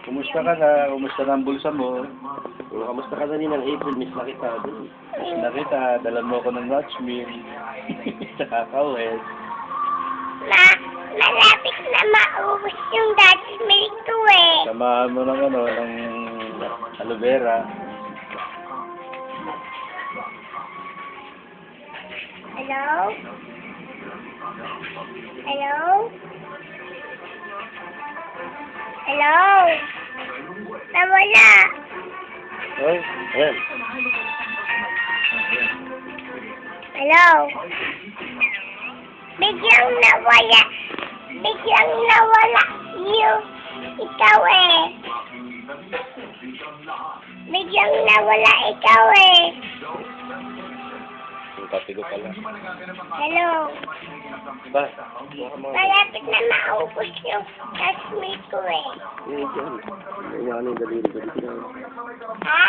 Kumusta ka na? Kumusta na ang bulsa mo? Kamusta ka na rin ng April? Miss na kita. Miss na kita. Dalan mo ako ng Dutch Mill. Tsaka kawet. Malapit na maubos yung Dutch Mill ko eh. Samahan mo ng ng aloe vera. Hello? Hello? Hello? Nawala. Ay, ayan. Hello? Biglang nawala. Biglang nawala yung ikaw eh. Biglang nawala ikaw eh. Yung kape ko pala. Hello? Ba? Malapit na maubos yung classmate ko eh. Eh, dyan. Iwanan yung daliri ko dito. Ha?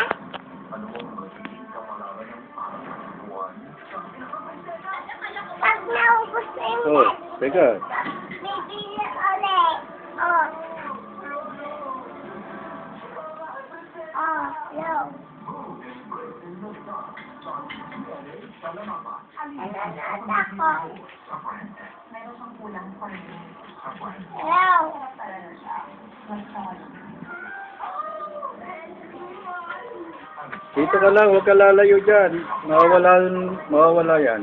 Pag naubos na yung Oh, teka. bibili ulit. Oh. Oh, hello. Nanonood ako. Hello. Dito ka lang, huwag ka lalayo dyan. Mawawala yan.